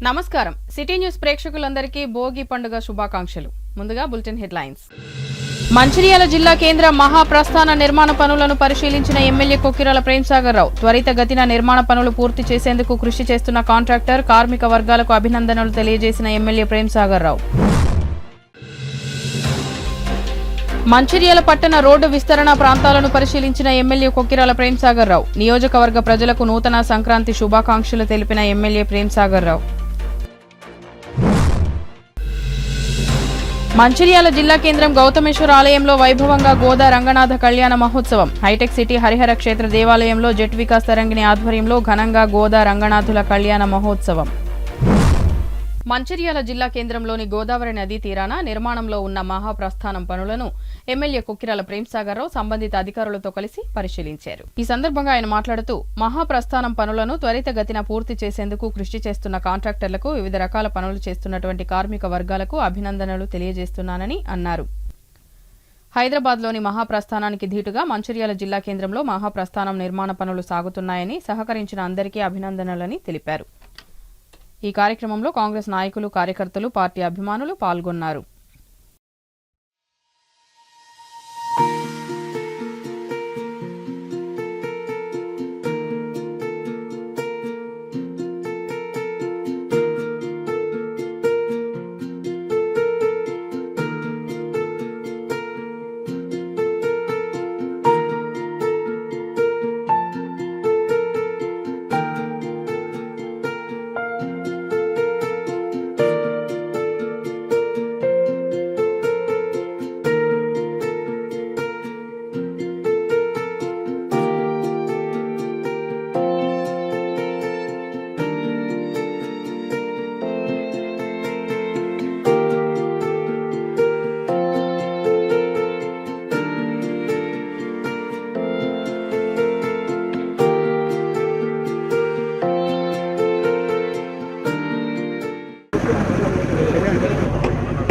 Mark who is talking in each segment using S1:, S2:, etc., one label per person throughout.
S1: నమస్కారం. City news ప్రేక్షకులందరికీ భోగి పండుగ శుభాకాంక్షలు. ముందుగా బులెటిన్ హెడ్లైన్స్. మంచిర్యాల జిల్లా కేంద్ర మహాప్రస్థాన నిర్మాణ పనులను పరిశీలించిన ఎమ్మెల్యే కొక్కిరాల ప్రేమ్సాగర్ రావు త్వరితగతిన నిర్మాణ పనులు పూర్తి చేసేందుకు కృషి చేస్తున్న కాంట్రాక్టర్, కార్మిక వర్గాలకు అభినందనలు తెలియజేసిన ఎమ్మెల్యే ప్రేమ్సాగర్ రావు. మంచిర్యాల పట్టణ రోడ్డు విస్తరణ ప్రాంతాలను పరిశీలించిన ఎమ్మెల్యే కొక్కిరాల ప్రేమ్సాగర్ రావు. నియోజకవర్గ ప్రజలకు నూతన సంక్రాంతి శుభాకాంక్షలు తెలిపిన ఎమ్మెల్యే ప్రేమ్సాగర్ రావు. మంచిర్యాల జిల్లా కేంద్రం గౌతమేశ్వర ఆలయంలో వైభవంగా గోదా రంగనాథ కళ్యాణ మహోత్సవం. హైటెక్ సిటీ హరిహర క్షేత్ర దేవాలయంలో జెట్ వికాస్ తరంగిణి ఆధ్వర్యంలో ఘనంగా గోదా రంగనాథుల కళ్యాణ మహోత్సవం. మంచిర్యాల జిల్లా కేంద్రంలోని గోదావరి నదీ తీరాన నిర్మాణంలో ఉన్న మహాప్రస్థానం పనులను ఎమ్మెల్యే కొక్కిరాల ప్రేమ్సాగర్ రావు సంబంధిత అధికారులతో కలిసి పరిశీలించారు. ఈ సందర్భంగా ఆయన మాట్లాడుతూ మహాప్రస్థానం పనులను త్వరితగతిన పూర్తి చేసేందుకు కృషి చేస్తున్న కాంట్రాక్టర్లకు, వివిధ రకాల పనులు చేస్తున్నటువంటి కార్మిక వర్గాలకు అభినందనలు తెలియజేస్తున్నానని అన్నారు. హైదరాబాద్లోని మహాప్రస్థానానికి ధీటుగా మంచిర్యాల జిల్లా కేంద్రంలో మహాప్రస్థానం నిర్మాణ పనులు సాగుతున్నాయని, సహకరించిన అందరికీ అభినందనలని తెలిపారు. ఈ కార్యక్రమంలో కాంగ్రెస్ నాయకులు, కార్యకర్తలు, పార్టీ అభిమానులు పాల్గొన్నారు.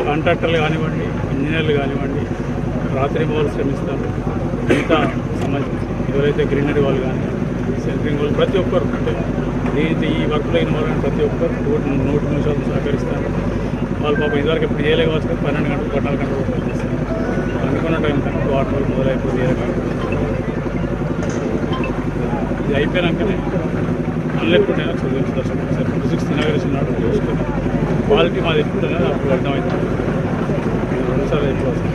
S2: కాంట్రాక్టర్లు కానివ్వండి, ఇంజనీర్లు కానివ్వండి, రాత్రి బౌలు శ్రమిస్తారు. మిగతా ఎవరైతే గ్రీనరీ వాళ్ళు కానీ, సెంటరింగ్ వాళ్ళు, ప్రతి ఒక్కరు ఈ వర్క్లో ఇన్వాల్వ్ ప్రతి ఒక్కరు 100% సహకరిస్తారు. వాళ్ళు పాపం ఇదివరకు ఎప్పుడు చేయలే కావచ్చు కదా, 12 గంటలు 14 గంటలు వర్క్ చేస్తారు. అనుకున్న టైం కనుక వాటర్ మొదలైపోయి ఇది అయిపోయాకనే అన్లెప్పుడైనా సార్ 26 ఇనాగరేషన్ నాడు చూసుకొని క్వాలిటీ మాది ఎప్పుడైనా అప్పుడు అర్థమవుతుంది. 2 సార్లు అయిపోతుంది.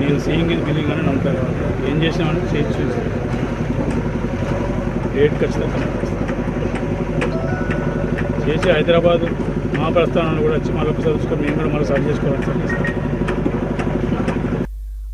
S2: నేను సీయింగ్ ఇది బిల్లింగ్ అని నమ్ముతాను. ఏం చేసినామని చేసి చూస్తాను. రేట్ ఖచ్చితంగా చేసి హైదరాబాద్ మహాప్రస్థానాన్ని కూడా వచ్చి మళ్ళీ చదువుకొని మేము కూడా మళ్ళీ సర్వ్ చేసుకోవాలని సర్వీస్తాను.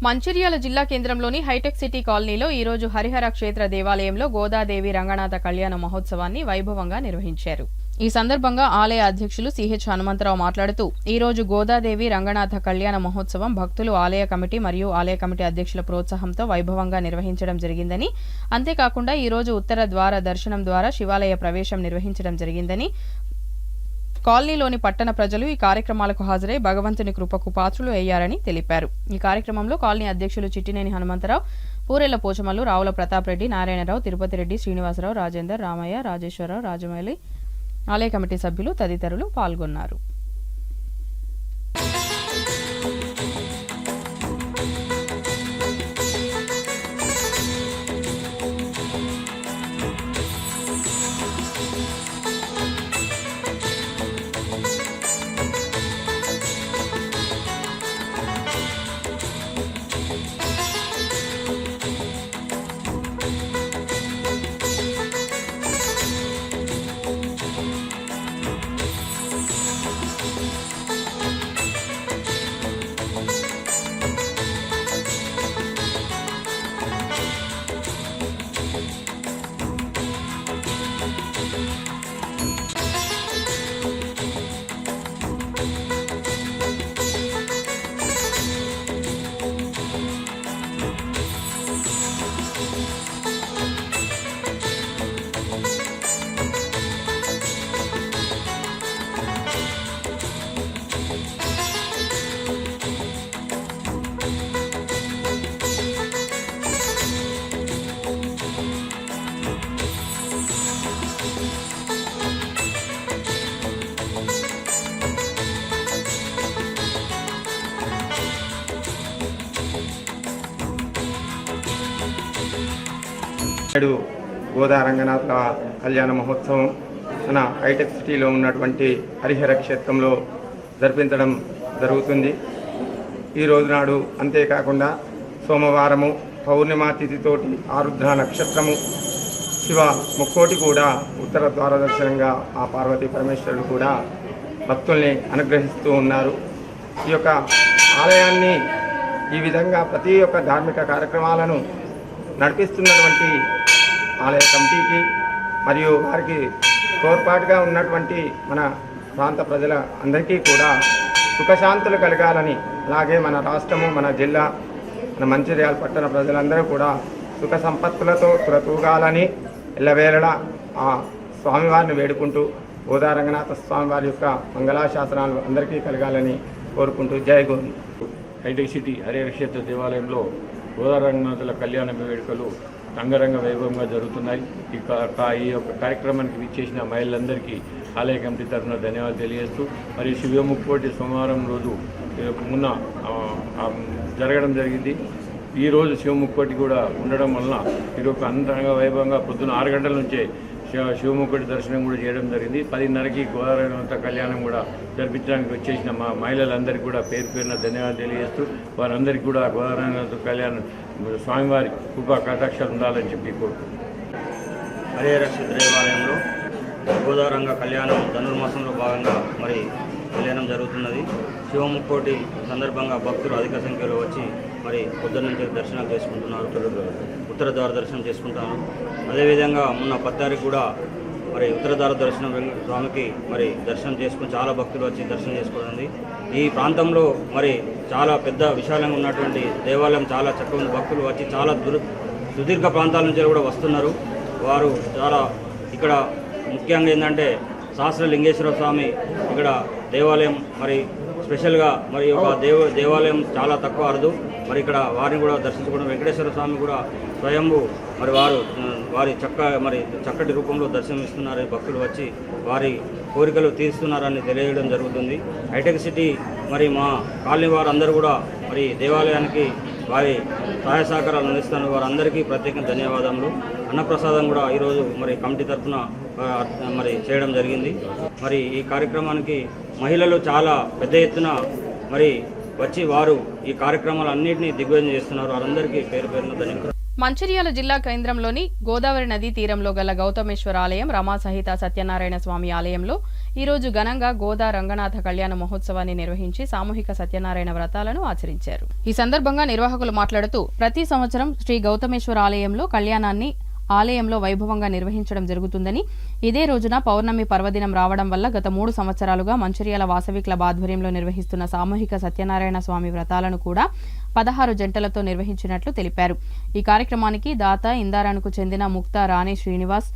S1: మంచిర్యాల జిల్లా కేంద్రంలోని హైటెక్ సిటీ కాలనీలో ఈ రోజు హరిహర క్షేత్ర దేవాలయంలో గోదాదేవి రంగనాథ కళ్యాణ మహోత్సవాన్ని వైభవంగా నిర్వహించారు. ఈ సందర్భంగా ఆలయ అధ్యక్షులు సిహెచ్ హనుమంతరావు మాట్లాడుతూ ఈ రోజు గోదాదేవి రంగనాథ కళ్యాణ మహోత్సవం భక్తులు, ఆలయ కమిటీ మరియు ఆలయ కమిటీ అధ్యక్షుల ప్రోత్సాహంతో వైభవంగా నిర్వహించడం జరిగిందని, అంతేకాకుండా ఈ రోజు ఉత్తర ద్వార దర్శనం ద్వారా శివాలయ ప్రవేశం నిర్వహించడం జరిగిందని, కాలనీలోని పట్టణ ప్రజలు ఈ కార్యక్రమాలకు హాజరై భగవంతుని కృపకు పాత్రులు అయ్యారని తెలిపారు. ఈ కార్యక్రమంలో కాలనీ అధ్యక్షులు చిట్టినేని హనుమంతరావు, పూరెళ్ల పోచమల్లు, రావుల ప్రతాప్ రెడ్డి, నారాయణరావు, తిరుపతి రెడ్డి, శ్రీనివాసరావు, రాజేందర్, రామయ్య, రాజేశ్వరరావు, రాజమౌళి, ఆలయ కమిటీ సభ్యులు తదితరులు పాల్గొన్నారు.
S3: నేడు గోదా రంగనాథ కళ్యాణ మహోత్సవం మన హైటెక్ సిటీలో ఉన్నటువంటి హరిహర క్షేత్రంలో జరిపించడం జరుగుతుంది. ఈ రోజు నాడు అంతేకాకుండా సోమవారము పౌర్ణిమా తిథితోటి ఆరుద్ర నక్షత్రము శివ ముక్కోటి కూడా ఉత్తర ద్వార దర్శనంగా ఆ పార్వతీ పరమేశ్వరుడు కూడా భక్తుల్ని అనుగ్రహిస్తూ ఉన్నారు. ఈ యొక్క ఆలయాన్ని ఈ విధంగా ప్రతి ఒక్క ధార్మిక కార్యక్రమాలను నడిపిస్తున్నటువంటి ఆలయ కమిటీకి మరియు వారికి తోడ్పాటుగా ఉన్నటువంటి మన ప్రాంత ప్రజల అందరికీ కూడా సుఖశాంతులు కలగాలని, అలాగే మన రాష్ట్రము, మన జిల్లా, మన మంచిర్యాల పట్టణ ప్రజలందరూ కూడా సుఖ సంపత్తులతో తులతూగాలని ఎల్లవేళలా ఆ స్వామివారిని వేడుకుంటూ గోదా రంగనాథ స్వామివారి యొక్క మంగళాశాసనాలు అందరికీ కలగాలని కోరుకుంటూ జై గోవింద్.
S4: హైటెక్ సిటీ హరిహర క్షేత్ర దేవాలయంలో గోదా రంగనాథుల కళ్యాణ వేడుకలు రంగరంగ వైభవంగా జరుగుతున్నాయి. ఈ యొక్క కార్యక్రమానికి విచ్చేసిన మహిళలందరికీ ఆలయ కమిటీ తరఫున ధన్యవాదాలు తెలియజేస్తూ, మరి శివముక్కోటి సోమవారం రోజు మొన్న జరగడం జరిగింది. ఈరోజు శివముక్కోటి కూడా ఉండడం వలన ఈరోజు అంతరంగ వైభవంగా పొద్దున 6 గంటల నుంచే శివముక్కోటి దర్శనం కూడా చేయడం జరిగింది. 10:30కి గోదా రంగనాథ కళ్యాణం కూడా జరిపించడానికి వచ్చేసిన మా మహిళలందరికీ కూడా పేరు పేరున ధన్యవాదాలు తెలియజేస్తూ, వారందరికీ కూడా గోదా రంగనాథ కళ్యాణం స్వామివారి కృపా కటాక్షాలు ఉండాలని చెప్పి కోరుకుంటున్నాను.
S5: హరిహర క్షేత్ర దేవాలయంలో గోదారంగ కళ్యాణం ధనుర్మాసంలో భాగంగా మరి కళ్యాణం జరుగుతున్నది. శివముక్కోటి సందర్భంగా భక్తులు అధిక సంఖ్యలో వచ్చి మరి పొద్దున్న నుంచి దర్శనం చేసుకుంటున్నారు, ఉత్తర ద్వార దర్శనం చేసుకుంటారు. అదేవిధంగా మొన్న 10 తారీఖు కూడా మరి ఉత్తర ద్వార దర్శనం వెంకటేశ్వర స్వామికి మరి దర్శనం చేసుకుని చాలా భక్తులు వచ్చి దర్శనం చేసుకోవడం. ఈ ప్రాంతంలో మరి చాలా పెద్ద విశాలంగా ఉన్నటువంటి దేవాలయం చాలా చక్కగా ఉంది. భక్తులు వచ్చి చాలా సుదీర్ఘ ప్రాంతాల నుంచి కూడా వస్తున్నారు. వారు చాలా ఇక్కడ ముఖ్యంగా ఏంటంటే సహస్రలింగేశ్వర స్వామి ఇక్కడ దేవాలయం మరి స్పెషల్గా మరి ఒక దేవాలయం చాలా తక్కువ అరుదు. మరి ఇక్కడ వారిని కూడా దర్శించుకోవడం, వెంకటేశ్వర స్వామి కూడా స్వయంభూ మరి వారి చక్కటి రూపంలో దర్శనమిస్తున్నారు. భక్తులు వచ్చి వారి కోరికలు తీరుస్తున్నారని తెలియడం జరుగుతుంది. హైటెక్ సిటీ మరి మా కాలనీ వారందరూ కూడా మరి దేవాలయానికి వారి సహాయ సహకారాలు అందిస్తున్నారు. వారందరికీ ప్రత్యేకంగా ధన్యవాదములు. అన్నప్రసాదం కూడా ఈరోజు మరి కమిటీ తరఫున మరి చేయడం జరిగింది. మరి ఈ కార్యక్రమానికి మహిళలు చాలా పెద్ద ఎత్తున మరి వచ్చి వారు ఈ కార్యక్రమాలన్నింటినీ దిగ్విజయం చేస్తున్నారు. వారందరికీ పేరు పేరున ధన్యవాదాలు.
S1: మంచిర్యాల జిల్లా కేంద్రంలోని గోదావరి నదీ తీరంలో గల గౌతమేశ్వర ఆలయం, రమా సహిత సత్యనారాయణ స్వామి ఆలయంలో ఈరోజు ఘనంగా గోదా రంగనాథ కళ్యాణ మహోత్సవాన్ని నిర్వహించి సామూహిక సత్యనారాయణ వ్రతాలను ఆచరించారు. ఈ సందర్భంగా నిర్వాహకులు మాట్లాడుతూ, ప్రతి సంవత్సరం శ్రీ గౌతమేశ్వర ఆలయంలో కళ్యాణాన్ని ఆలయంలో వైభవంగా నిర్వహించడం జరుగుతుందని, ఇదే రోజున పౌర్ణమి పర్వదినం రావడం వల్ల గత 3 సంవత్సరాలుగా మంచిర్యాల వాసవి క్లబ్ ఆధ్వర్యంలో నిర్వహిస్తున్న సామూహిక సత్యనారాయణ స్వామి వ్రతాలను కూడా 16 జంటలతో నిర్వహించినట్లు తెలిపారు. ఈ కార్యక్రమానికి దాత ఇందారానికి చెందిన ముక్తా రాణి శ్రీనివాస్,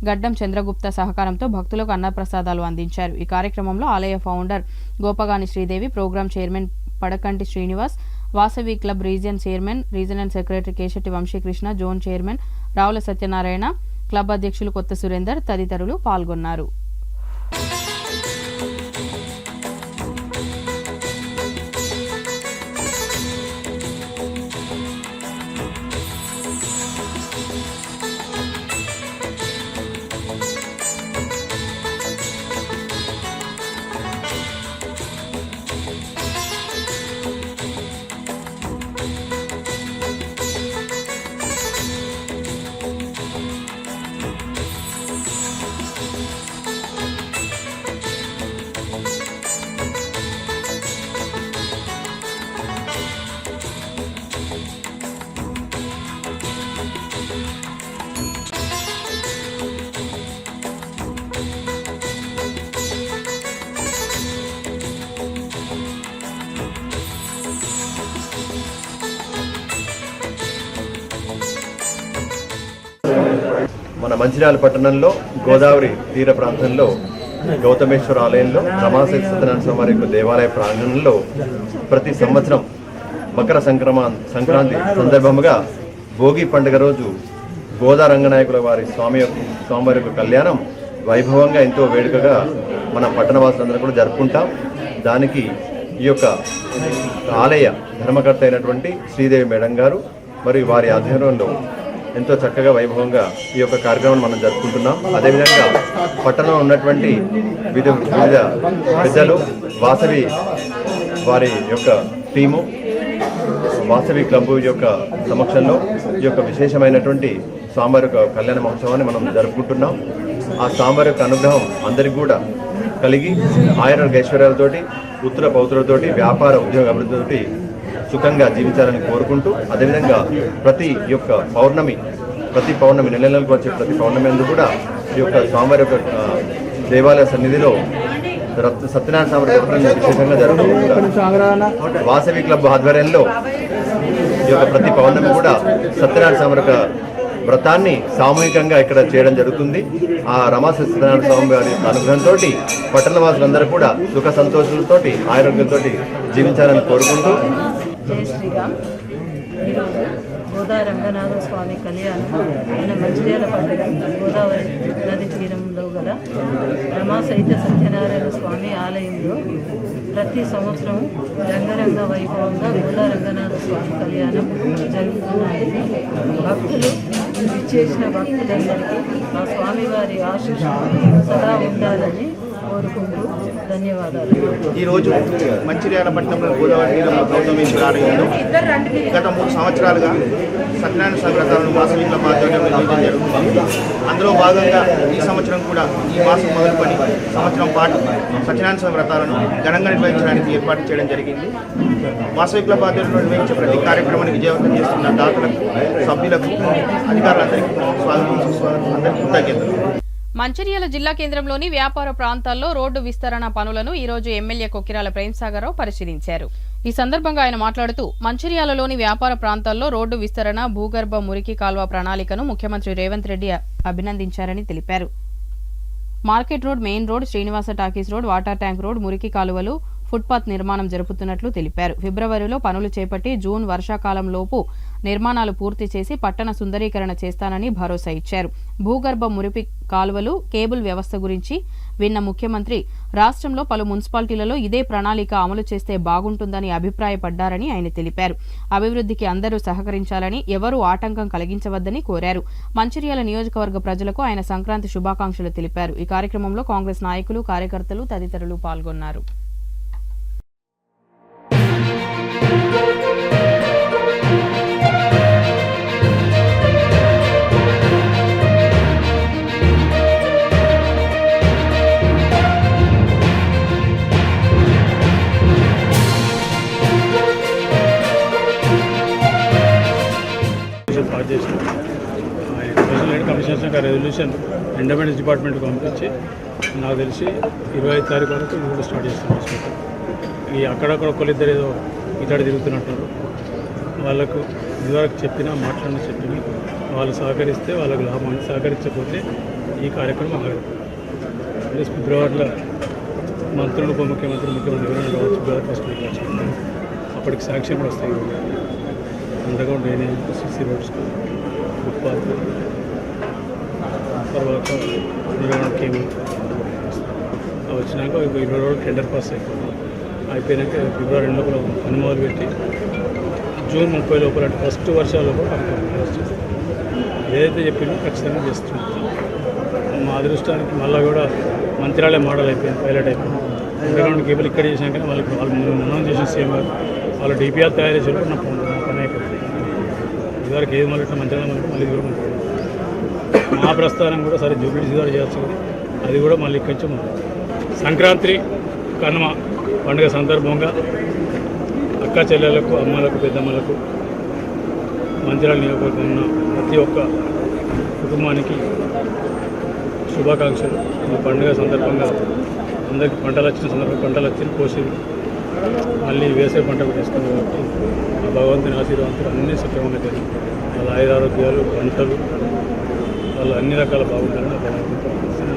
S1: గడ్డం చంద్రగుప్త సహకారంతో భక్తులకు అన్నప్రసాదాలు అందించారు. ఈ కార్యక్రమంలో ఆలయ founder Gopagani Sridevi, program chairman Padakanti Srinivas, Vasavi club region chairman, regional secretary Keshetti Vamshikrishna, zone chairman Ravula Satyanarayana, club అధ్యక్షులు కొత్త సురేందర్ తదితరులు పాల్గొన్నారు.
S6: మన మంచిర్యాల పట్టణంలో గోదావరి తీర ప్రాంతంలో గౌతమేశ్వర ఆలయంలో రమాసహిత సత్యనారాయణ స్వామి యొక్క దేవాలయ ప్రాంగణంలో ప్రతి సంవత్సరం మకర సంక్రాంతి సందర్భంగా భోగి పండుగ రోజు గోదా రంగనాయకుల వారి స్వామివారి యొక్క కళ్యాణం వైభవంగా ఎంతో వేడుకగా మన పట్టణవాసులందరూ కూడా జరుపుకుంటాం. దానికి ఈ యొక్క ఆలయ ధర్మకర్త అయినటువంటి శ్రీదేవి మేడం గారు మరియు వారి ఆధ్వర్యంలో ఎంతో చక్కగా వైభవంగా ఈ యొక్క కార్యక్రమాన్ని మనం జరుపుకుంటున్నాం. అదేవిధంగా పట్టణంలో ఉన్నటువంటి వివిధ పెద్దలు, వాసవి వారి యొక్క టీము, వాసవి క్లబ్ యొక్క సమక్షంలో ఈ యొక్క విశేషమైనటువంటి స్వామివారి యొక్క కళ్యాణ మహోత్సవాన్ని మనం జరుపుకుంటున్నాం. ఆ స్వామివారి యొక్క అనుగ్రహం అందరికీ కూడా కలిగి ఆయుర ఐశ్వర్యాలతోటి, పుత్ర పౌత్రులతోటి, వ్యాపార ఉద్యోగ అభివృద్ధితోటి సుఖంగా జీవించాలని కోరుకుంటూ, అదేవిధంగా ప్రతి పౌర్ణమి నెల నెలకు వచ్చే ప్రతి పౌర్ణమి అందు కూడా ఈ యొక్క స్వామివారి యొక్క దేవాలయ సన్నిధిలో సత్యనారాయణ స్వామి విశేషంగా జరుగుతుంది. వాసవి క్లబ్ ఆధ్వర్యంలో ఈ యొక్క ప్రతి పౌర్ణమి కూడా సత్యనారాయణ స్వామి వ్రతాన్ని సామూహికంగా ఇక్కడ చేయడం జరుగుతుంది. ఆ రమా సత్యనారాయణ స్వామి వారి అనుగ్రహంతో పట్టణవాసులందరూ కూడా సుఖ సంతోషాలతో ఆరోగ్యంతో జీవించాలని కోరుకుంటూ
S7: జై శ్రీరామ్. ఈరోజు గోదా రంగనాథ స్వామి కళ్యాణం మన మంచిర్యాల పట్టణం గోదావరి నది తీరంలో గల రమా సత్యనారాయణ స్వామి ఆలయంలో ప్రతి సంవత్సరం రంగరంగ వైభవంగా గోదా రంగనాథ స్వామి కళ్యాణం జరుగుతున్నది. భక్తులు విచ్చేసిన భక్తులందరికీ ఆ స్వామివారి ఆశీస్సులు సదా ఉండాలని కోరుకుంటూ ధన్యవాదాలు.
S8: ఈరోజు మంచిర్యాల పట్టణంలో గోదావరి తీరంలో గౌతమేశ్వర ఆలయంలో గత 3 సంవత్సరాలుగా సత్యనారాయణ స్వామి వ్రతాలను వాసవి క్లబ్ ఆధ్వర్యంలో నిర్వహించడం జరుగుతుంది. అందులో భాగంగా ఈ సంవత్సరం కూడా ఈ మాసం మొదలుకొని సంవత్సరం పాటు సత్యనారాయణ స్వామి వ్రతాలను ఘనంగా నిర్వహించడానికి ఏర్పాటు చేయడం జరిగింది. వాసవి క్లబ్ ఆధ్వర్యంలో నిర్వహించే ప్రతి కార్యక్రమాన్ని విజయవంతం చేస్తున్న దాతలకు, సభ్యులకు, అధికారులందరికీ స్వాగతం, సుస్వాగతం, అందరికీ కృతజ్ఞతలు.
S1: మంచిర్యాల జిల్లా కేంద్రంలోని వ్యాపార ప్రాంతాల్లో రోడ్డు విస్తరణ పనులను ఈ రోజు ఎమ్మెల్యే కొక్కిరాల ప్రేమ్సాగరరావు పరిశీలించారు. ఈ సందర్భంగా ఆయన మాట్లాడుతూ మంచిర్యాలలోని వ్యాపార ప్రాంతాల్లో రోడ్డు విస్తరణ, భూగర్భ మురికి కాల్వ ప్రణాళికను ముఖ్యమంత్రి రేవంత్ రెడ్డి అభినందించారని తెలిపారు. Market road, main road, Srinivasa talkies road, water tank road, మురికి కాలువలు, ఫుట్పాత్ నిర్మాణం జరుపుతున్నట్లు తెలిపారు. ఫిబ్రవరిలో పనులు చేపట్టి జూన్ వర్షాకాలంలోపు నిర్మాణాలు పూర్తి చేసి పట్టణ సుందరీకరణ చేస్తానని భరోసా ఇచ్చారు. భూగర్భ మురికి కాలువలు, కేబుల్ వ్యవస్థ గురించి విన్న ముఖ్యమంత్రి రాష్ట్రంలో పలు మున్సిపాలిటీలలో ఇదే ప్రణాళిక అమలు చేస్తే బాగుంటుందని అభిప్రాయపడ్డారని ఆయన తెలిపారు. అభివృద్ధికి అందరూ సహకరించాలని, ఎవరూ ఆటంకం కలిగించవద్దని కోరారు. మంచిర్యాల నియోజకవర్గ ప్రజలకు ఆయన సంక్రాంతి శుభాకాంక్షలు తెలిపారు. ఈ కార్యక్రమంలో కాంగ్రెస్ నాయకులు, కార్యకర్తలు తదితరులు పాల్గొన్నారు.
S2: కమిషనర్స్ యొక్క రెజల్యూషన్ ఎండోమెంట్స్ డిపార్ట్మెంట్కి పంపించి నాకు తెలిసి 25 తారీఖు వరకు ఇది కూడా స్టార్ట్ చేస్తాం హాస్పిటల్. ఈ అక్కడక్కడ ఒకళ్ళిద్దరు ఏదో ఇతడు తిరుగుతున్నట్టు వాళ్ళకు ఇదివరకు మాట్లాడిన వాళ్ళు సహకరిస్తే వాళ్ళకు లాభం, సహకరించకపోతే ఈ కార్యక్రమం ఆగదు. ఫిబ్రవరిలో మంత్రులు, ఉప ముఖ్యమంత్రి ఎవరైనా రావచ్చు, ఫిబ్రవరి 1st వీక్ వచ్చి అప్పటికి శాంక్షన్ కూడా వస్తాయి. Underground drainage, CC roads, footpath, తర్వాత అండర్గ్రౌండ్ కేబుల్ వచ్చినాక 20 రోజులు టెండర్ పాస్ అయిపోయినాక ఫిబ్రవరి 2 లోపల పని మొదలు పెట్టి జూన్ 30 లోపల ఫస్ట్ వర్షాల లోపల ఏదైతే చెప్పిందో ఖచ్చితంగా చేస్తున్నాం. మా అదృష్టానికి మళ్ళీ కూడా మంత్రాలయ మోడల్ అయిపోయింది, పైలట్ అయిపోయింది. అండర్గ్రౌండ్ కేబుల్ ఇక్కడ చేసాక వాళ్ళకి మనం చేసిన సీఎం గారు వాళ్ళు డిపిఆర్ తయారు చేసేటప్పుడు నా పని అయిపోతుంది. ఇదివరకు ఏది మొదలెట్టిన మంత్రాలయం మళ్ళీ కూడా మా ప్రస్థానం కూడా సరే జూబ్లీస్ ద్వారా చేయవచ్చు కదా, అది కూడా మళ్ళీ కొంచెం సంక్రాంతి, కనుమ పండుగ సందర్భంగా అక్క చెల్లెలకు, అమ్మలకు, పెద్దమ్మలకు, మంచిర్యాల నియోజకవర్గం ఉన్న ప్రతి ఒక్క కుటుంబానికి శుభాకాంక్షలు. ఈ పండుగ సందర్భంగా అందరికీ పంటలు వచ్చిన సందర్భంగా పంటలు వచ్చి కోసి మళ్ళీ వేసే పంట వేసుకుని కాబట్టి ఆ భగవంతుని ఆశీర్వాదంతో అన్నీ సక్రమంగా జరిగి వాళ్ళ ఆయురారోగ్యాలు, పంటలు వాళ్ళు అన్ని రకాల బాగుంటారని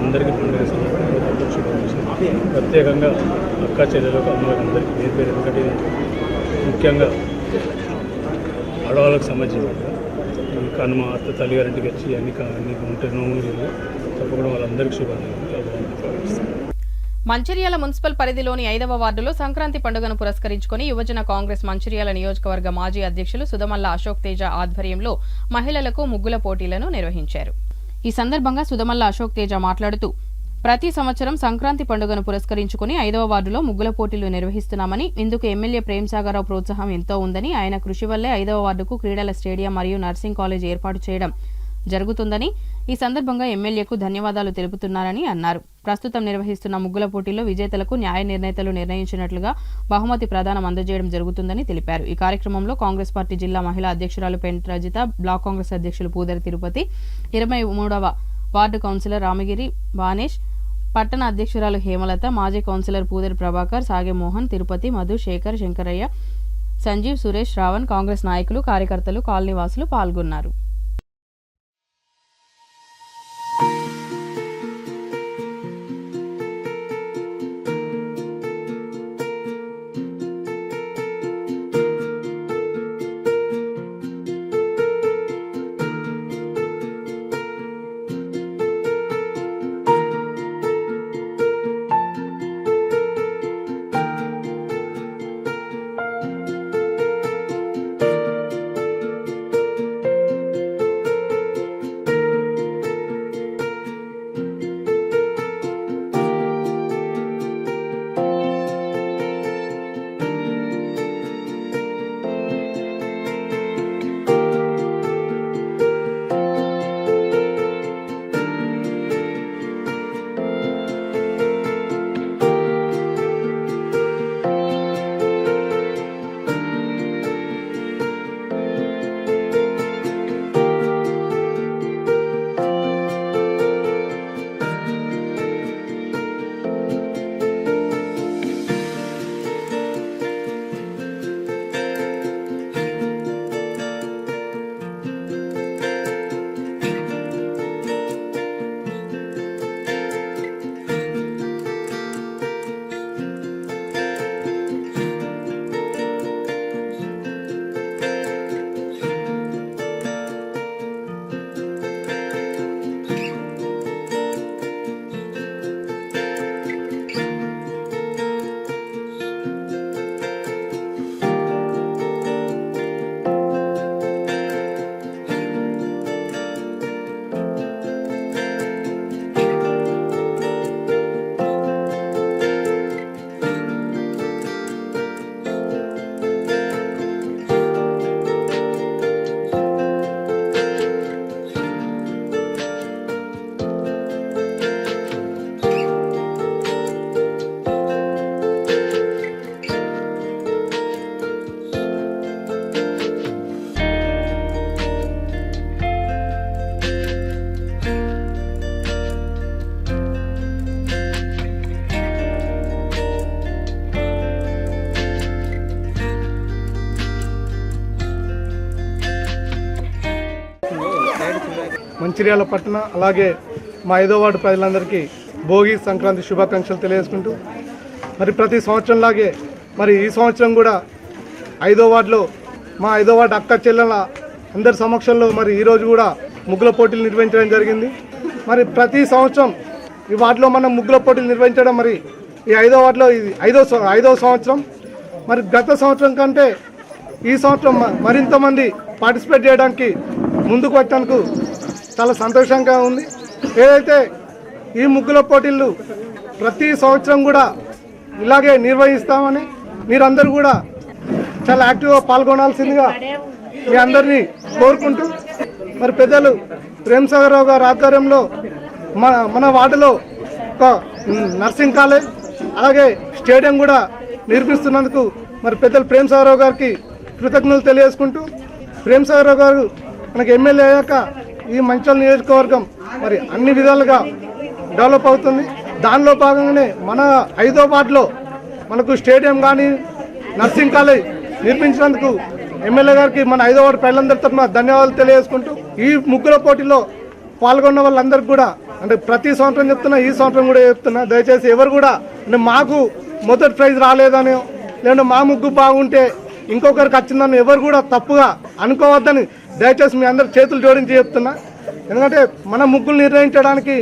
S2: అందరికీ పండుగ సందర్భంగా శుభాకాంక్షలు. ప్రత్యేకంగా అక్క చెల్లెలకు, అమ్మలకు అందరికీ పేరు పేరు, ఎందుకంటే ముఖ్యంగా ఆడవాళ్ళకు సంబంధించిన కనుమ, అత్త, తల్లిగారింటికి వచ్చి అన్ని ఉంటే నోములు తప్పకుండా వాళ్ళందరికీ శుభాకాంక్షలు.
S1: మంచిర్యాల మున్సిపల్ పరిధిలోని 5వ వార్డులో సంక్రాంతి పండుగను పురస్కరించుకుని యువజన కాంగ్రెస్ మంచిర్యాల నియోజకవర్గ మాజీ అధ్యక్షులు సుధమల్ల అశోక్ తేజ ఆధ్వర్యంలో మహిళలకు ముగ్గుల పోటీలను నిర్వహించారు. ఈ సందర్భంగా సుధమల్ల అశోక్ తేజ మాట్లాడుతూ ప్రతి సంవత్సరం సంక్రాంతి పండుగను పురస్కరించుకుని 5వ వార్డులో ముగ్గుల పోటీలు నిర్వహిస్తున్నామని, ఇందుకు ఎమ్మెల్యే ప్రేమ్సాగర్రావు ప్రోత్సాహం ఎంతో ఉందని, ఆయన కృషి వల్లే 5వ వార్డుకు క్రీడల స్టేడియం మరియు నర్సింగ్ కాలేజ్ ఏర్పాటు చేయడం జరుగుతుందని ఈ సందర్భంగా ఎమ్మెల్యేకు ధన్యవాదాలు తెలుపుతున్నారని అన్నారు. ప్రస్తుతం నిర్వహిస్తున్న ముగ్గుల పోటీల్లో విజేతలకు న్యాయ నిర్ణేతలు నిర్ణయించినట్లుగా బహుమతి ప్రదానం అందజేయడం జరుగుతుందని తెలిపారు. ఈ కార్యక్రమంలో కాంగ్రెస్ పార్టీ జిల్లా మహిళా అధ్యక్షురాలు పెంట్ రజిత, బ్లాక్ కాంగ్రెస్ అధ్యక్షులు పూదరి తిరుపతి, 23వ వార్డు కౌన్సిలర్ రామగిరి బానేష్, పట్టణ అధ్యక్షురాలు హేమలత, మాజీ కౌన్సిలర్ పూదరి ప్రభాకర్, సాగే మోహన్, తిరుపతి, మధు, శేఖర్, శంకరయ్య, సంజీవ్, సురేష్, రావణ్, కాంగ్రెస్ నాయకులు, కార్యకర్తలు, కాలనీవాసులు పాల్గొన్నారు.
S9: మంచిర్యాల పట్టణ అలాగే మా 5వ వార్డు ప్రజలందరికీ భోగి సంక్రాంతి శుభాకాంక్షలు తెలియజేసుకుంటూ మరి ప్రతి సంవత్సరంలాగే మరి ఈ సంవత్సరం కూడా 5వ వార్డులో మా 5వ వార్డు అక్క చెల్లెల అందరి సమక్షంలో మరి ఈరోజు కూడా ముగ్గుల పోటీలు నిర్వహించడం జరిగింది. మరి ప్రతి సంవత్సరం ఈ వార్డులో మనం ముగ్గుల పోటీలు నిర్వహించడం మరి ఈ 5వ వార్డులో ఇది ఐదవ సంవత్సరం. మరి గత సంవత్సరం కంటే ఈ సంవత్సరం మరింత మంది పార్టిసిపేట్ చేయడానికి ముందుకు వచ్చేందుకు చాలా సంతోషంగా ఉంది. ఏదైతే ఈ ముగ్గుల పోటీలు ప్రతి సంవత్సరం కూడా ఇలాగే నిర్వహిస్తామని మీరందరూ కూడా చాలా యాక్టివ్గా పాల్గొనాల్సిందిగా మీ అందరినీ కోరుకుంటూ మరి పెద్దలు ప్రేమ్సాగర్రావు గారి ఆధ్వర్యంలో మన వార్డులో ఒక నర్సింగ్ కాలేజ్ అలాగే స్టేడియం కూడా నిర్మిస్తున్నందుకు మరి పెద్దలు ప్రేమ్సాగర్రావు గారికి కృతజ్ఞతలు తెలియజేసుకుంటూ, ప్రేమ్సాగర్రావు గారు మనకి ఎమ్మెల్యే అయ్యాక ఈ మంచిర్యాల నియోజకవర్గం మరి అన్ని విధాలుగా డెవలప్ అవుతుంది. దానిలో భాగంగానే మన 5వ వార్డులో మనకు స్టేడియం కానీ నర్సింగ్ కాలేజ్ నిర్మించినందుకు ఎమ్మెల్యే గారికి మన 5వ వార్డు ప్రజలందరి తరఫున ధన్యవాదాలు తెలియజేసుకుంటూ, ఈ ముగ్గుల పోటీలో పాల్గొన్న వాళ్ళందరికీ కూడా అంటే ప్రతి సంవత్సరం చెప్తున్నా, ఈ సంవత్సరం కూడా చెప్తున్నా, దయచేసి ఎవరు కూడా అంటే మాకు మొదటి ప్రైజ్ రాలేదని లేదంటే మా ముగ్గు బాగుంటే ఇంకొకరికి వచ్చిందని ఎవరు కూడా తప్పుగా అనుకోవద్దని దయచేసి మీ అందరు చేతులు జోడించి చెప్తున్నా. ఎందుకంటే మన ముగ్గులు నిర్ణయించడానికి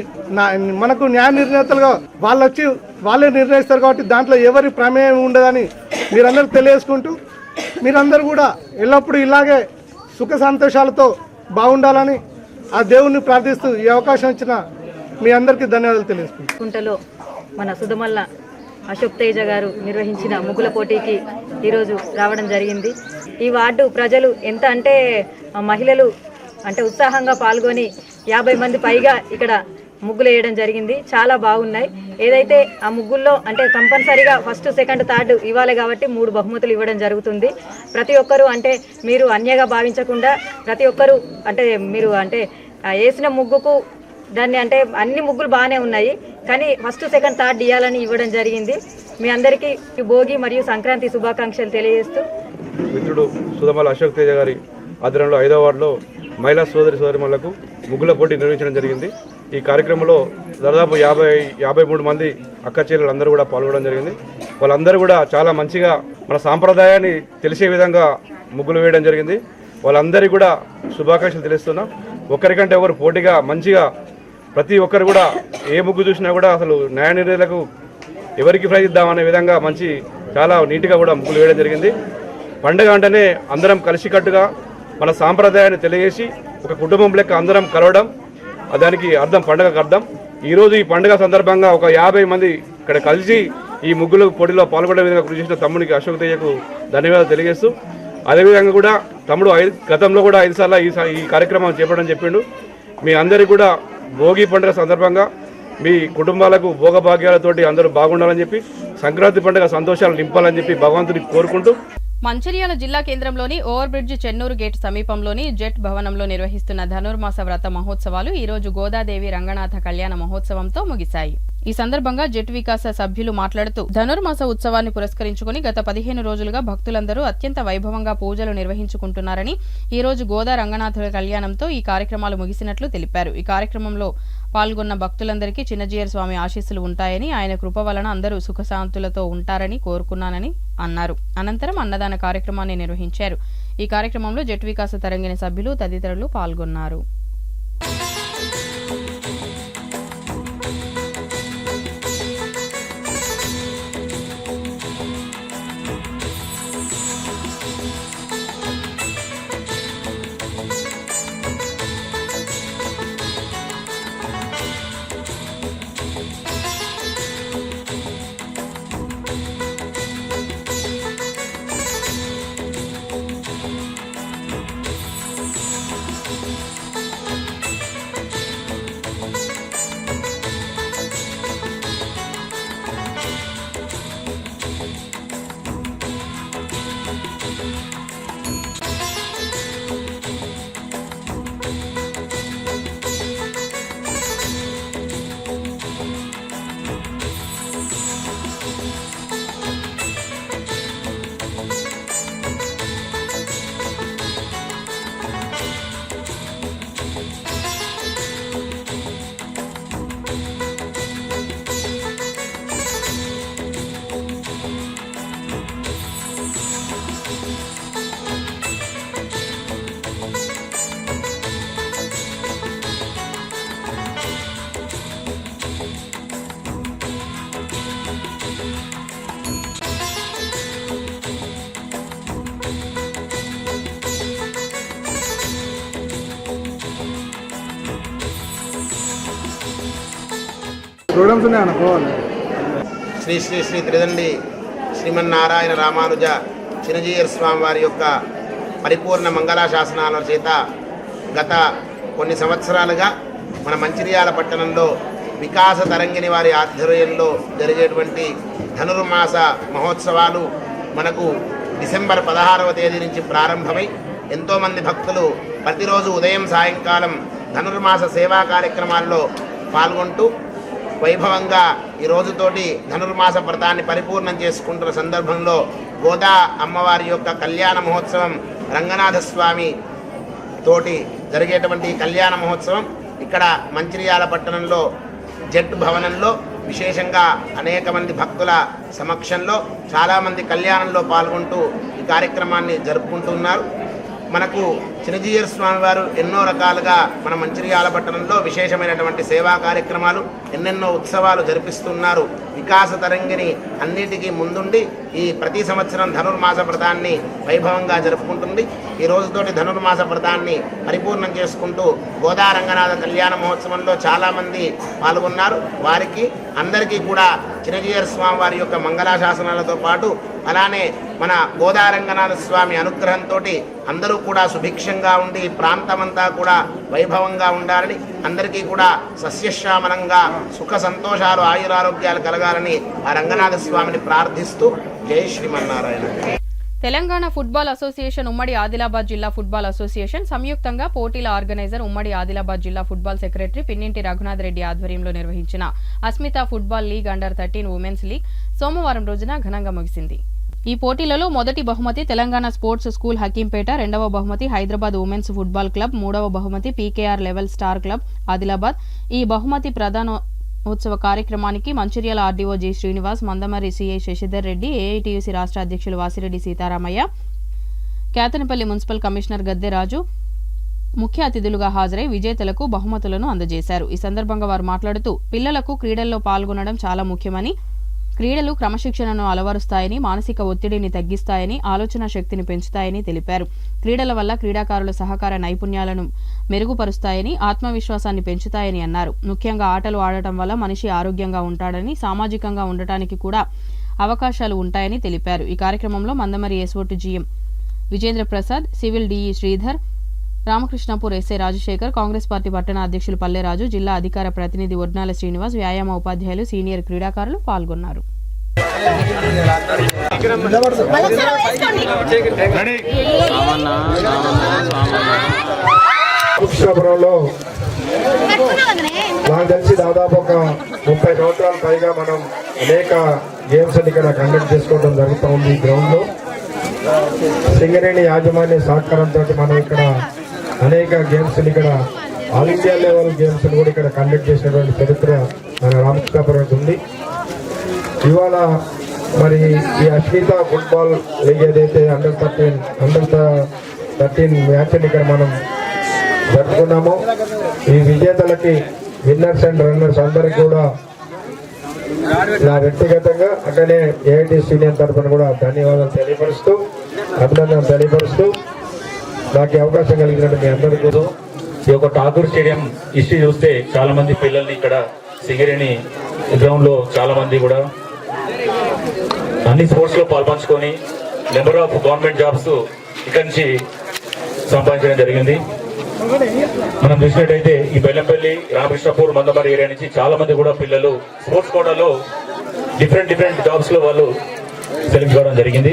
S9: మనకు న్యాయ నిర్ణేతలుగా వాళ్ళే నిర్ణయిస్తారు కాబట్టి దాంట్లో ఎవరి ప్రమేయం ఉండదని మీరందరూ తెలియజేసుకుంటూ మీరందరూ కూడా ఎల్లప్పుడూ ఇలాగే సుఖ సంతోషాలతో బాగుండాలని ఆ దేవుణ్ణి ప్రార్థిస్తూ ఈ అవకాశం ఇచ్చిన మీ అందరికీ ధన్యవాదాలు తెలియజేసుకుంటాం.
S7: కుంటలో మన సుధమల్ల అశోక్ తేజ గారు నిర్వహించిన ముగ్గుల పోటీకి ఈరోజు రావడం జరిగింది. ఈ వార్డు ప్రజలు ఎంత అంటే మహిళలు అంటే ఉత్సాహంగా పాల్గొని 50 మంది పైగా ఇక్కడ ముగ్గులు వేయడం జరిగింది. చాలా బాగున్నాయి. ఏదైతే ఆ ముగ్గుల్లో అంటే కంపల్సరీగా ఫస్ట్, సెకండ్, థర్డ్ ఇవ్వాలి కాబట్టి 3 బహుమతులు ఇవ్వడం జరుగుతుంది. ప్రతి ఒక్కరూ అంటే మీరు అన్యగా భావించకుండా ప్రతి ఒక్కరూ అంటే మీరు అంటే వేసిన ముగ్గుకు దాన్ని అంటే అన్ని ముగ్గులు బాగానే ఉన్నాయి కానీ ఫస్ట్, సెకండ్, థర్డ్ ఇవ్వాలని ఇవ్వడం జరిగింది. మీ అందరికీ భోగి మరియు సంక్రాంతి శుభాకాంక్షలు తెలియజేస్తూ
S10: మిత్రుడు సుధమల్ల అశోక్ తేజ గారి ఆధ్వర్యంలో 5వ వార్డులో మహిళా సోదరిమణులకు ముగ్గుల పోటీ నిర్వహించడం జరిగింది. ఈ కార్యక్రమంలో దాదాపు 53 మంది అక్క చెల్లెలు అందరూ కూడా పాల్గొనడం జరిగింది. వాళ్ళందరూ కూడా చాలా మంచిగా మన సాంప్రదాయాన్ని తెలిసే విధంగా ముగ్గులు వేయడం జరిగింది. వాళ్ళందరికీ కూడా శుభాకాంక్షలు తెలుస్తున్నాం. ఒకరికంటే ఒకరు పోటీగా మంచిగా ప్రతి ఒక్కరు కూడా ఏ ముగ్గు చూసినా కూడా అసలు న్యాయ నిర్ణయాలకు ఎవరికి ప్రైజ్ ఇద్దామనే విధంగా మంచి చాలా నీట్గా కూడా ముగ్గులు వేయడం జరిగింది. పండుగ అంటేనే అందరం కలిసికట్టుగా మన సాంప్రదాయాన్ని తెలియజేసి ఒక కుటుంబం లెక్క అందరం కలవడం, దానికి అర్థం, పండుగకు అర్థం. ఈరోజు ఈ పండుగ సందర్భంగా ఒక 50 మంది ఇక్కడ కలిసి ఈ ముగ్గుల పోటీలో పాల్గొనే విధంగా కృషి చేసిన తమ్మునికి అశోక్ తేజకు ధన్యవాదాలు తెలియజేస్తూ, అదేవిధంగా కూడా తమ్ముడు గతంలో కూడా 5 సార్లు ఈ కార్యక్రమం చేపట్టడం చెప్పిండు. మీ అందరికీ కూడా భోగి పండుగ సందర్భంగా మీ కుటుంబాలకు భోగభాగ్యాలతోటి అందరూ బాగుండాలని చెప్పి, సంక్రాంతి పండుగ సంతోషాలు నింపాలని చెప్పి భగవంతుని కోరుకుంటూ
S1: మంచిర్యాల జిల్లా కేంద్రంలోని ఓవర్ బ్రిడ్జ్ చెన్నూరు గేట్ సమీపంలోని జెట్ భవనంలో నిర్వహిస్తున్న ధనుర్మాస వ్రత మహోత్సవాలు ఈ రోజు గోదాదేవి రంగనాథ కళ్యాణ మహోత్సవంతో ముగిశాయి. ఈ సందర్భంగా జెట్ వికాస సభ్యులు మాట్లాడుతూ ధనుర్మాస ఉత్సవాన్ని పురస్కరించుకుని గత 15 రోజులుగా భక్తులందరూ అత్యంత వైభవంగా పూజలు నిర్వహించుకుంటున్నారని, ఈ రోజు గోదా రంగనాథుల కళ్యాణంతో ఈ కార్యక్రమాలు ముగిసినట్లు తెలిపారు. ఈ కార్యక్రమంలో పాల్గొన్న భక్తులందరికీ చిన్నజీయర్ స్వామి ఆశీస్సులు ఉంటాయని, ఆయన కృప వలన అందరూ సుఖశాంతులతో ఉంటారని కోరుకున్నానని అన్నారు. అనంతరం అన్నదాన కార్యక్రమాన్ని నిర్వహించారు. ఈ కార్యక్రమంలో జెట్ వికాస తరంగిణి సభ్యులు తదితరులు పాల్గొన్నారు.
S8: శ్రీ శ్రీ శ్రీ త్రిదండి శ్రీమన్నారాయణ రామానుజ చిన్నజీయర్ స్వామి వారి యొక్క పరిపూర్ణ మంగళాశాసనాల చేత గత కొన్ని సంవత్సరాలుగా మన మంచిర్యాల పట్టణంలో వికాస తరంగిణి వారి ఆధ్వర్యంలో జరిగేటువంటి ధనుర్మాస మహోత్సవాలు మనకు డిసెంబర్ 16వ తేదీ నుంచి ప్రారంభమై ఎంతోమంది భక్తులు ప్రతిరోజు ఉదయం సాయంకాలం ధనుర్మాస సేవా కార్యక్రమాల్లో పాల్గొంటూ వైభవంగా ఈ రోజుతోటి ధనుర్మాస వ్రతాన్ని పరిపూర్ణం చేసుకుంటున్న సందర్భంలో గోదా అమ్మవారి యొక్క కళ్యాణ మహోత్సవం రంగనాథ స్వామి తోటి జరిగేటువంటి కళ్యాణ మహోత్సవం ఇక్కడ మంచిర్యాల పట్టణంలో జెట్ భవనంలో విశేషంగా అనేక మంది భక్తుల సమక్షంలో చాలామంది కళ్యాణంలో పాల్గొంటూ ఈ కార్యక్రమాన్ని జరుపుకుంటున్నారు. మనకు చిన్నజీయర్ స్వామి వారు ఎన్నో రకాలుగా మన మంచిర్యాల పట్టణంలో విశేషమైనటువంటి సేవా కార్యక్రమాలు, ఎన్నెన్నో ఉత్సవాలు జరిపిస్తున్నారు. వికాస తరంగిణి అన్నిటికీ ముందుండి ఈ ప్రతి సంవత్సరం ధనుర్మాస వ్రతాన్ని వైభవంగా జరుపుకుంటుంది. ఈ రోజుతోటి ధనుర్మాస వ్రతాన్ని పరిపూర్ణం చేసుకుంటూ గోదా రంగనాథ కళ్యాణ మహోత్సవంలో చాలామంది పాల్గొన్నారు. వారికి అందరికీ కూడా చిన్నజీయర్ స్వామి వారి యొక్క మంగళాశాసనాలతో పాటు అలానే మన గోదా రంగనాథ స్వామి అనుగ్రహంతో అందరూ కూడా సుభిక్షంగా ఉండి ప్రాంతమంతా కూడా వైభవంగా ఉండాలని, అందరికీ కూడా సస్యశ్యామలంగా సుఖ సంతోషాలు ఆయురారోగ్యాలు కలగాలని ఆ రంగనాథ స్వామిని ప్రార్థిస్తూ జై శ్రీమన్నారాయణ.
S1: తెలంగాణ ఫుట్బాల్ అసోసియేషన్, ఉమ్మడి ఆదిలాబాద్ జిల్లా ఫుట్బాల్ అసోసియేషన్ సంయుక్తంగా పోటీల ఆర్గనైజర్ ఉమ్మడి ఆదిలాబాద్ జిల్లా ఫుట్బాల్ సెక్రటరీ పిన్నింటి రఘునాథ్ రెడ్డి ఆధ్వర్యంలో నిర్వహించిన Asmita football league under 13 women's league సోమవారం రోజున ఘనంగా ముగిసింది. ఈ పోటీలలో మొదటి బహుమతి తెలంగాణ స్పోర్ట్స్ స్కూల్ హకీంపేట, రెండవ బహుమతి హైదరాబాద్ ఉమెన్స్ ఫుట్బాల్ క్లబ్, మూడవ బహుమతి PKR level star club Adilabad. ఈ బహుమతి ప్రధానోత్సవ కార్యక్రమానికి Mancherial RDO G Srinivas, Mandamarri CI Shashidhar Reddy, AITUC రాష్ట్ర అధ్యక్షులు వాసిరెడ్డి సీతారామయ్య, కేతనపల్లి మున్సిపల్ కమిషనర్ గద్దెరాజు ముఖ్య అతిథులుగా హాజరై విజేతలకు బహుమతులను అందజేశారు. ఈ సందర్భంగా వారు మాట్లాడుతూ పిల్లలకు క్రీడల్లో పాల్గొనడం చాలా ముఖ్యమని, క్రీడలు క్రమశిక్షణను అలవరుస్తాయని, మానసిక ఒత్తిడిని తగ్గిస్తాయని, ఆలోచన శక్తిని పెంచుతాయని తెలిపారు. క్రీడల వల్ల క్రీడాకారుల సహకార నైపుణ్యాలను మెరుగుపరుస్తాయని, ఆత్మవిశ్వాసాన్ని పెంచుతాయని అన్నారు. ముఖ్యంగా ఆటలు ఆడటం వల్ల మనిషి ఆరోగ్యంగా ఉంటాడని, సామాజికంగా ఉండటానికి కూడా అవకాశాలు ఉంటాయని తెలిపారు. ఈ కార్యక్రమంలో Mandamarri SO to GM Vijendra Prasad, civil DE Sridhar, Ramakrishnapur SI Rajasekhar, Congress party పట్టణ అధ్యక్షులు పల్లెరాజు, జిల్లా అధికార ప్రతినిధి ఒడ్నాల శ్రీనివాస్, వ్యాయామ ఉపాధ్యాయులు, సీనియర్ క్రీడాకారులు పాల్గొన్నారు.
S11: నాకు తెలిసి దాదాపు ఒక 30 సంవత్సరాల పైగా మనం అనేక గేమ్స్ ఇక్కడ కండక్ట్ చేసుకోవడం జరుగుతూ ఉంది. ఈ గ్రౌండ్ లో సింగరేణి యాజమాన్య సహకారంతో మనం ఇక్కడ అనేక గేమ్స్ ఇక్కడ ఆల్ ఇండియా లెవెల్ గేమ్స్ కూడా ఇక్కడ కండక్ట్ చేసినటువంటి చరిత్ర మన రామకృష్ణాపురం ఉంది. ఇవాళ మరి ఈ అస్మిత ఫుట్బాల్ లీగ్ ఏదైతే అండర్ 13 మ్యాచ్ని ఇక్కడ మనం జరుపుకున్నామో, ఈ విజేతలకి విన్నర్స్ అండ్ రన్నర్స్ అందరికి కూడా నా వ్యక్తిగతంగా అట్లనే ఏఐటీసీ యూనియన్ తరఫున కూడా ధన్యవాదాలు తెలియపరుస్తూ, అభినందనలు తెలియపరుస్తూ నాకు అవకాశం కలిగినట్టు మీ అందరికీ.
S12: ఈ యొక్క ఠాగూర్ స్టేడియం హిస్టరీ చూస్తే చాలా మంది పిల్లల్ని ఇక్కడ సింగరేణి గ్రౌండ్ లో చాలా మంది కూడా అన్ని స్పోర్ట్స్ లో పాల్పంచుకొని నెంబర్ ఆఫ్ గవర్నమెంట్ జాబ్స్ ఇక్కడి నుంచి సంపాదించడం జరిగింది. మనం చూసినట్టయితే ఈ బెల్లంపల్లి, రామకృష్ణపూర్, మందమరి ఏరియా నుంచి చాలా మంది కూడా పిల్లలు స్పోర్ట్స్ కోటాలో డిఫరెంట్ జాబ్స్ లో వాళ్ళు సెలెక్ట్ కావడం జరిగింది.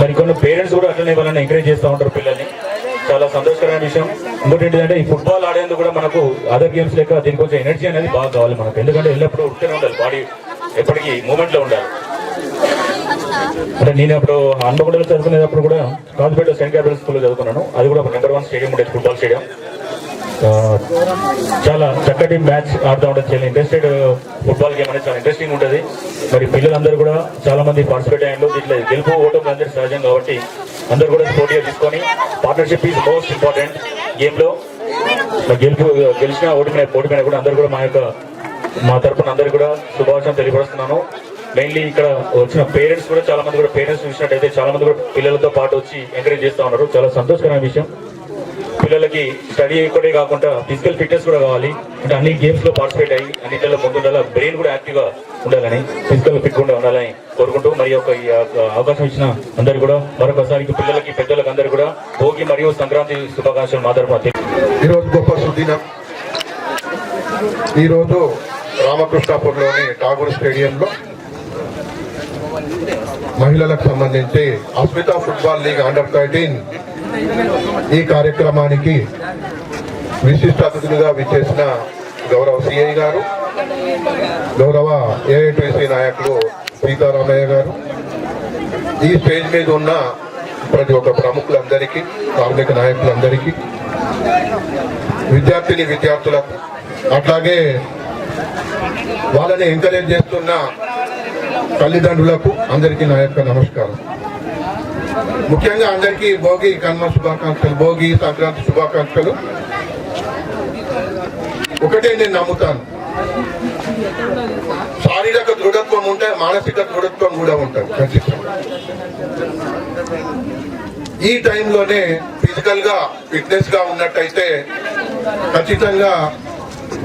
S12: మరి కొన్ని పేరెంట్స్ కూడా అట్లనే వాళ్ళని ఎంకరేజ్ చేస్తూ ఉంటారు పిల్లల్ని. చాలా సంతోషకరమైన విషయం. ఇంకోటి ఏంటంటే ఈ ఫుట్బాల్ ఆడేందుకు కూడా మనకు అదర్ గేమ్స్ లెక్క దీనికి కొంచెం ఎనర్జీ అనేది బాగా కావాలి మనకు. ఎందుకంటే ఎల్లప్పుడూ ఉట్టినే ఉండాలి, బాడీ ఎప్పటికీ మూమెంట్ లో ఉండాలి. అంటే నేను అప్పుడు హన్మకొండలో చదువుకునేటప్పుడు కూడా కాజుపేట సెయింట్ క్యాథరిన్ స్కూల్లో చదువుకున్నాను. అది కూడా నెంబర్ 1 స్టేడియం ఉండేది, ఫుట్బాల్ స్టేడియం. చాలా చక్కటి మ్యాచ్ ఆడుతూ ఉంటుంది. చాలా ఇంట్రెస్టెడ్ ఫుట్బాల్ గేమ్ అనేది చాలా ఇంట్రెస్టింగ్ ఉంటుంది. మరి పిల్లలందరూ కూడా చాలా మంది పార్టిసిపేట్ అయ్యారు. దీంట్లో గెలుపు ఓటం అందరూ సహజం కాబట్టి అందరూ కూడా స్పోర్టివ్గా తీసుకొని partnership is most important game లో. గెలిచిన ఓడిపోయినా కూడా అందరూ కూడా మా తరఫున అందరూ కూడా శుభాకాంక్షలు తెలియపరుస్తున్నాను. మెయిన్లీ ఇక్కడ వచ్చిన పేరెంట్స్ కూడా చాలా మంది కూడా పేరెంట్స్ చూసినట్టయితే చాలా మంది కూడా పిల్లలతో పాటు వచ్చి ఎంకరేజ్ చేస్తూ ఉన్నారు. చాలా సంతోషకరమైన విషయం. పిల్లలకి స్టడీ ఒకటే కాకుండా ఫిజికల్ ఫిట్నెస్ కూడా కావాలి. అంటే అన్ని గేమ్స్ లో పార్టిసిపేట్ అయ్యి అన్నింటిలో ముందుండాలి, బ్రెయిన్ కూడా యాక్టివ్ గా ఉండాలని, ఫిజికల్ ఫిట్ కూడా ఉండాలని కోరుకుంటూ మరి ఈ అవకాశం ఇచ్చిన అందరు కూడా మరొకసారి పిల్లలకి పెద్దలకు అందరు కూడా భోగి మరియు సంక్రాంతి శుభాకాంక్షలు మా తరఫున.
S11: ఈరోజు గొప్ప సుదినం. ఈరోజు రామకృష్ణాపూర్లోని ఠాగూర్ స్టేడియంలో మహిళలకు సంబంధించి అస్మిత ఫుట్బాల్ లీగ్ అండర్ 13 ఈ కార్యక్రమానికి విశిష్ట అతిథులుగా విచ్చేసిన గౌరవ సిఐ గారు, గౌరవ ఏఐటీసీ నాయకులు సీతారామయ్య గారు, ఈ స్టేజ్ మీద ఉన్న ప్రతి ఒక్క ప్రముఖులందరికీ, కార్మిక నాయకులందరికీ, విద్యార్థులకు, అట్లాగే వాళ్ళని ఎంకరేజ్ చేస్తున్న తల్లిదండ్రులకు అందరికీ నా యొక్క నమస్కారం. ముఖ్యంగా అందరికీ భోగి కనుమ శుభాకాంక్షలు, భోగి సంక్రాంతి శుభాకాంక్షలు. ఒకటే నేను నమ్ముతాను, శారీరక దృఢత్వం ఉంటే మానసిక దృఢత్వం కూడా ఉంటుంది ఖచ్చితంగా. ఈ టైంలోనే ఫిజికల్ గా ఫిట్నెస్ గా ఉన్నట్టయితే ఖచ్చితంగా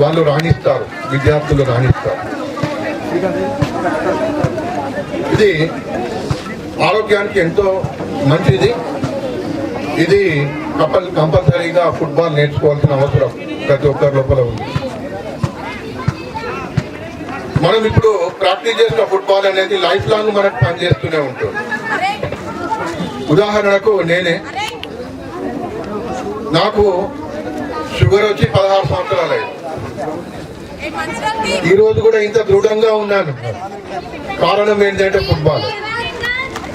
S11: వాళ్ళు రాణిస్తారు, విద్యార్థులు రాణిస్తారు. ఇది ఆరోగ్యానికి ఎంతో మంచిది. ఇది కంపల్సరీగా ఫుట్బాల్ నేర్చుకోవాల్సిన అవసరం ప్రతి ఒక్కరి లోపల ఉంది. మనం ఇప్పుడు ప్రాక్టీస్ చేసిన ఫుట్బాల్ అనేది లైఫ్ లాంగ్ మనకు పనిచేస్తూనే ఉంటుంది. ఉదాహరణకు నాకు షుగర్ వచ్చి 16 సంవత్సరాలు అయింది. ఈ రోజు కూడా ఇంత దృఢంగా ఉన్నాను. కారణం ఏంటంటే ఫుట్బాల్.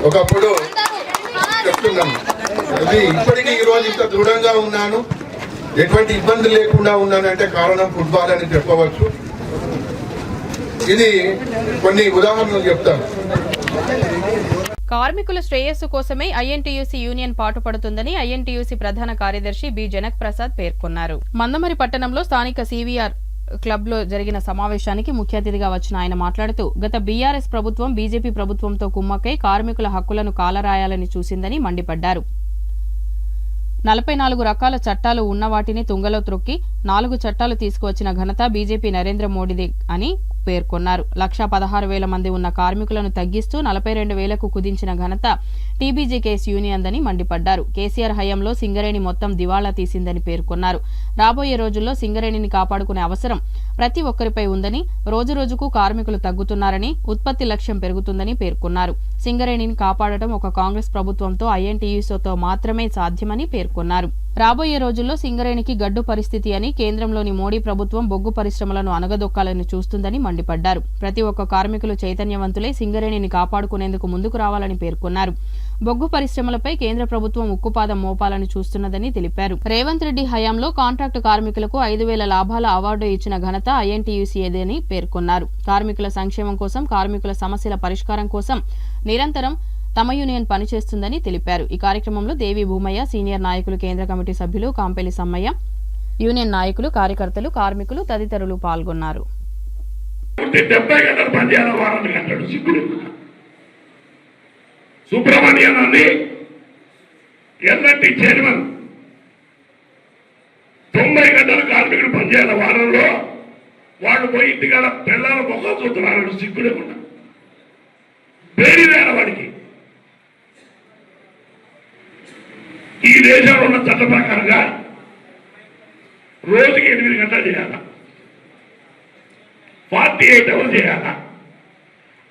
S11: ఒకప్పుడు చెప్తున్నాను, అది ఇప్పటికీ ఈ రోజు ఇంత దృఢంగా ఉన్నాను, ఎటువంటి ఇబ్బంది లేకుండా ఉన్నానంటే కారణం ఫుట్బాల్ అని చెప్పవచ్చు. ఇది కొన్ని ఉదాహరణలు చెప్తాను.
S1: కార్మికుల శ్రేయస్సు కోసమే ఐఎన్టీయూసీ యూనియన్ పాటుపడుతుందని ఐఎన్టీయూసీ ప్రధాన కార్యదర్శి బి జనక్ ప్రసాద్ పేర్కొన్నారు. మందమరి పట్టణంలో స్థానిక సివిఆర్ క్లబ్ లో జరిగిన సమావేశానికి ముఖ్య అతిథిగా వచ్చిన ఆయన మాట్లాడుతూ, గత బీఆర్ఎస్ ప్రభుత్వం బీజేపీ ప్రభుత్వంతో కుమ్మక్కై కార్మికుల హక్కులను కాలరాయాలని చూసిందని మండిపడ్డారు. 44 రకాల చట్టాలు ఉన్న వాటిని తుంగలో త్రొక్కి 4 చట్టాలు తీసుకువచ్చిన ఘనత బీజేపీ నరేంద్ర మోడీది అని పేర్కొన్నారు. 1,16,000 మంది ఉన్న కార్మికులను తగ్గిస్తూ 42,000కు కుదించిన ఘనత టీబీజీకేఎస్ యూనియన్దని మండిపడ్డారు. కేసీఆర్ హయాంలో సింగరేణి మొత్తం దివాళా తీసిందని పేర్కొన్నారు. రాబోయే రోజుల్లో సింగరేణిని కాపాడుకునే అవసరం ప్రతి ఒక్కరిపై ఉందని, రోజురోజుకు కార్మికులు తగ్గుతున్నారని, ఉత్పత్తి లక్ష్యం పెరుగుతుందని పేర్కొన్నారు. సింగరేణిని కాపాడటం ఒక కాంగ్రెస్ ప్రభుత్వంతో ఐఎన్టీయూసీతో మాత్రమే సాధ్యమని పేర్కొన్నారు. రాబోయే రోజుల్లో సింగరేణికి గడ్డు పరిస్థితి అని, కేంద్రంలోని మోడీ ప్రభుత్వం బొగ్గు పరిశ్రమలను అనగదొక్కాలని చూస్తుందని మండిపడ్డారు. ప్రతి ఒక్క కార్మికులు చైతన్యవంతులై సింగరేణిని కాపాడుకునేందుకు ముందుకు రావాలని పేర్కొన్నారు. బొగ్గు పరిశ్రమలపై కేంద్ర ప్రభుత్వం ఉక్కుపాదం మోపాలని చూస్తున్నదని తెలిపారు. రేవంత్ రెడ్డి హయాంలో కాంట్రాక్టు కార్మికులకు 5,000 లాభాల అవార్డు ఇచ్చిన ఘనత ఐఎన్టీయూసీదని పేర్కొన్నారు. కార్మికుల సంక్షేమం కోసం, కార్మికుల సమస్యల పరిష్కారం కోసం నిరంతరం తమ యూనియన్ పనిచేస్తుందని తెలిపారు. ఈ కార్యక్రమంలో దేవి భూమయ్య, సీనియర్ నాయకులు, కేంద్ర కమిటీ సభ్యులు కాంపెలి సమ్మయ్య, యూనియన్ నాయకులు, కార్యకర్తలు, కార్మికులు తదితరులు పాల్గొన్నారు.
S13: సుబ్రహ్మణ్యన్ అని ఎల్ఎన్టీ చైర్మన్ 90 గంటలు కార్మికులు పనిచేయాల వారంలో వాడు పోయి ఇంటికాడ పిల్లల మొక్కలు చూస్తున్నాడు. సిగ్గులేకుండా పేరులేన వాడికి. ఈ దేశంలో ఉన్న చట్ట ప్రకారంగా రోజుకి 8 గంటలు చేయాల, 48 అవర్స్ చేయాల.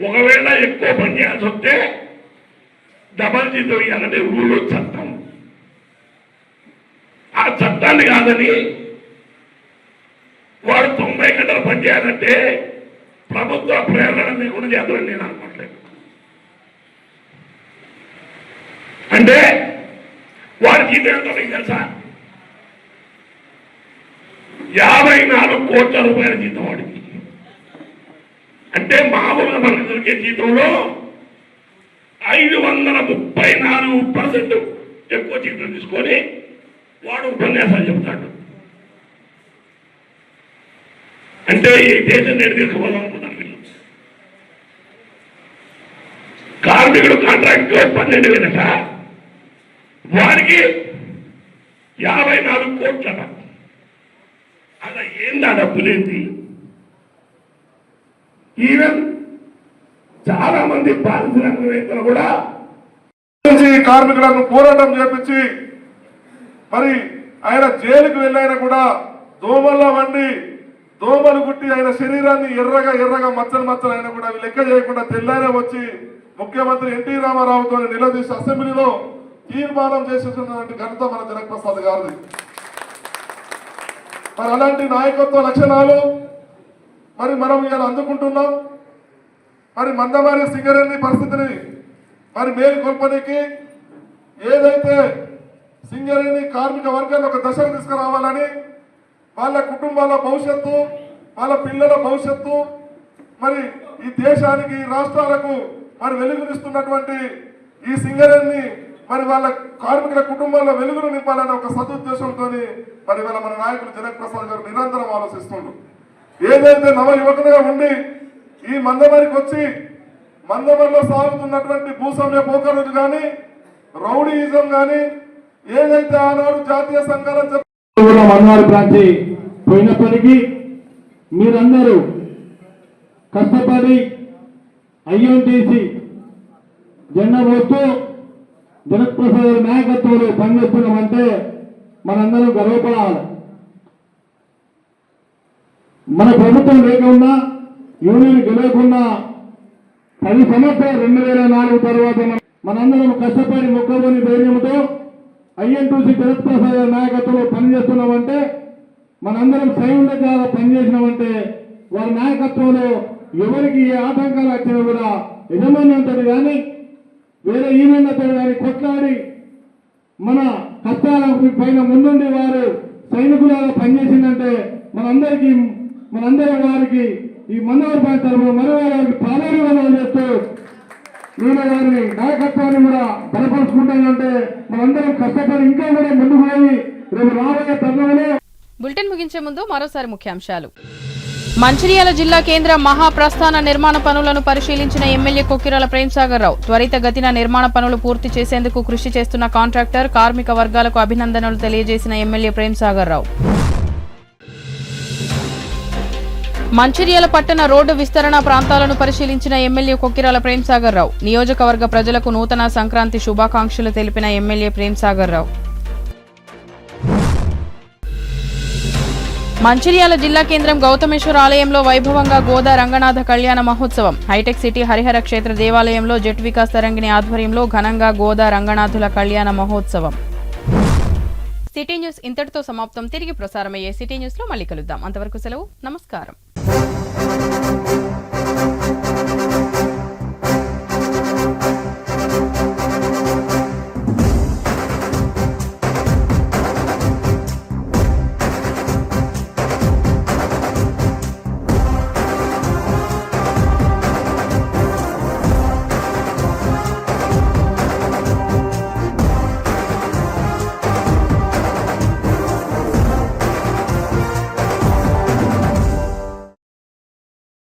S13: ఒకవేళ ఎక్కువ పని చేయాల్సి వస్తే డబల్ జీతం ఇవ్వాలనే రూలు చట్టం. ఆ చట్టాన్ని కాదని వాడు 90 గంటలు పనిచేయాలంటే ప్రభుత్వ ప్రేరణ లేకుండా చేద్దామని నేను అనుకోవట్లేదు. అంటే వాడి జీతం ఎంతో మీకు తెలుసా? 54 కోట్ల రూపాయల జీతం వాడికి. అంటే మామూలుగా మనకు దొరికే జీతంలో 534% ఎక్కువ జీతం తీసుకొని వాడు ఉపన్యాసాలు చెప్తాడు. అంటే ఈ దేశం నేను తీసుకోవాలనుకున్నాను. వీళ్ళు కార్మికుడు కాంట్రాక్ట్ 12,000 వారికి 54 కోట్ల. అలా ఏందా డబ్బులేంది? ఈవెన్ చాలా మంది పారిశ్రామికవేత్తలు కూడా
S9: కార్మికులను పోరాటం చేపించి మరి ఆయన జైలుకు వెళ్ళైనా కూడా దోమల్లో వండి దోమలు గుట్టి ఆయన శరీరాన్ని ఎర్రగా మచ్చలు అయినా కూడా లెక్క చేయకుండా తెల్లారే వచ్చి ముఖ్యమంత్రి ఎన్టీ రామారావుతో నిలదీసి అసెంబ్లీలో తీర్మానం చేసేటువంటి ఘనత మన జనక్ ప్రసాద్ గారిది. మరి అలాంటి నాయకత్వ లక్షణాలు మరి మనం ఇలా అందుకుంటున్నాం. మరి మందమారి సింగరేణి పరిస్థితిని మరి మేలుకొల్పనికి ఏదైతే సింగరేణి కార్మిక వర్గాన్ని ఒక దశకు తీసుకురావాలని, వాళ్ళ కుటుంబాల భవిష్యత్తు, వాళ్ళ పిల్లల భవిష్యత్తు, మరి ఈ దేశానికి, రాష్ట్రాలకు మరి వెలుగునిస్తున్నటువంటి ఈ సింగరేణిని
S11: మరి వాళ్ళ కార్మికుల కుటుంబాల్లో వెలుగులు నింపాలనే ఒక సదుద్దేశంతో మరి వాళ్ళ మన నాయకులు జనక్ ప్రసాద్ గారు నిరంతరం ఆలోచిస్తుండ్రు. ఏదైతే నవ యువకులుగా ఉండి ఈ మందమరికి వచ్చి మందమరిలో సాగుతున్నటువంటి భూస్వామ్య పోకరులు కానీ రౌడీయిజం కానీ ఏదైతే ఆనాడు జాతీయ సంఘాలు
S14: మన్నాడు ప్రాంతి పోయినప్పటికీ మీరందరూ కష్టపడి ఐఎన్టీసీ జెండా మోస్తూ జనక్ ప్రసాద్ నాయకత్వంలో పనిచేస్తున్నామంటే మనందరం గర్వపడాలి. మన ప్రభుత్వం లేకుండా యూనియన్ గెలవకుండా 10 సంవత్సరాలు 2004 తర్వాత మనందరం కష్టపడి మొక్కబోని ధైర్యంతో ఐఎన్టీసీ జనక్ ప్రసాద్ నాయకత్వంలో పనిచేస్తున్నామంటే మనందరం సైనికులుగా పనిచేసినామంటే వారి నాయకత్వంలో ఎవరికి ఏ ఆటంకాలు వచ్చినా కూడా యజమాన్యంతో కానీ వేరే ఈవెంట్లతో కానీ కొట్లాడి మన కష్టాల పైన ముందుండి వారు సైనికులుగా పనిచేసిందంటే మనందరి వారికి ఈ మందవరి ప్రాంత తరఫున మరో వారికి ప్రాధాన్యత చేస్తూ నేను వారిని నాయకత్వాన్ని కూడా బలపరుచుకుంటానంటే మనందరం కష్టపడి ఇంకా కూడా ముందుకు పోయి రేపు రాబోయే తరుణంలో.
S1: బులెటిన్ ముగించే ముందు మరోసారి ముఖ్యాంశాలు. మంచిర్యాల జిల్లా కేంద్ర మహాప్రస్థాన నిర్మాణ పనులను పరిశీలించిన ఎమ్మెల్యే కొక్కిరాల ప్రేమ్సాగర్ రావు. త్వరితగతిన నిర్మాణ పనులు పూర్తి చేసేందుకు కృషి చేస్తున్న కాంట్రాక్టర్ కార్మిక వర్గాలకు అభినందనలు తెలియజేసిన ఎమ్మెల్యే ప్రేమ్సాగర్ రావు. మంచిర్యాల పట్టణ రోడ్డు విస్తరణ ప్రాంతాలను పరిశీలించిన ఎమ్మెల్యే కొక్కిరాల ప్రేమ్సాగర్ రావు. నియోజకవర్గ ప్రజలకు నూతన సంక్రాంతి శుభాకాంక్షలు తెలిపిన ఎమ్మెల్యే ప్రేమ్సాగర్ రావు. మంచిర్యాల జిల్లా కేంద్రం గౌతమేశ్వర ఆలయంలో వైభవంగా గోదా రంగనాథ కళ్యాణ మహోత్సవం. హైటెక్ సిటీ హరిహర క్షేత్ర దేవాలయంలో జెట్ వికాస్ తరంగిణి ఆధ్వర్యంలో ఘనంగా గోదా రంగనాథుల కళ్యాణ మహోత్సవం. సిటీ న్యూస్ ఇంతటితో సమాప్తం. తిరిగి ప్రసారమయ్యే సిటీ న్యూస్ లో మళ్ళీ కలుద్దాం. అంతవరకు సెలవు. నమస్కారం.